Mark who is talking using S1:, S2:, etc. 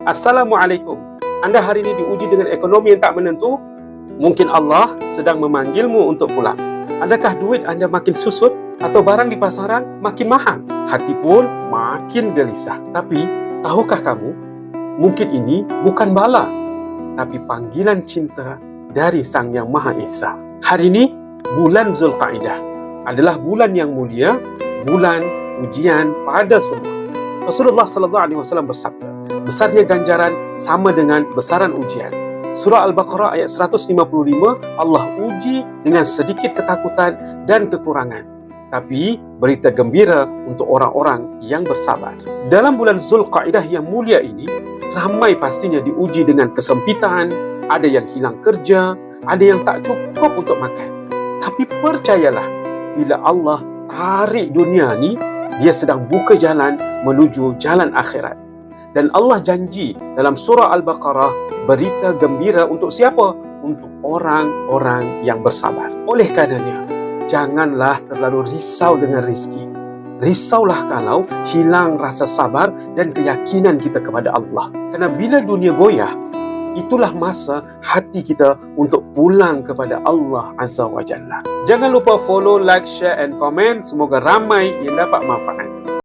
S1: Assalamualaikum. Anda hari ini diuji dengan ekonomi yang tak menentu? Mungkin Allah sedang memanggilmu untuk pulang. Adakah duit anda makin susut atau barang di pasaran makin mahal? Hati pun makin gelisah. Tapi, tahukah kamu, mungkin ini bukan bala, tapi panggilan cinta dari Sang Yang Maha Esa. Hari ini, bulan Zulqaidah adalah bulan yang mulia, bulan ujian pada semua. Rasulullah SAW bersabda, besarnya ganjaran sama dengan besaran ujian. Surah Al-Baqarah ayat 155, Allah uji dengan sedikit ketakutan dan kekurangan. Tapi berita gembira untuk orang-orang yang bersabar. Dalam bulan Zulqaidah yang mulia ini, ramai pastinya diuji dengan kesempitan, ada yang hilang kerja, ada yang tak cukup untuk makan. Tapi percayalah, bila Allah tarik dunia ni, Dia sedang buka jalan menuju jalan akhirat. Dan Allah janji dalam surah Al-Baqarah, berita gembira untuk siapa? Untuk orang-orang yang bersabar. Oleh karenanya, janganlah terlalu risau dengan rezeki. Risaulah kalau hilang rasa sabar dan keyakinan kita kepada Allah. Kerana bila dunia goyah, itulah masa hati kita untuk pulang kepada Allah Azza wa Jalla. Jangan lupa follow, like, share and comment. Semoga ramai yang dapat manfaat.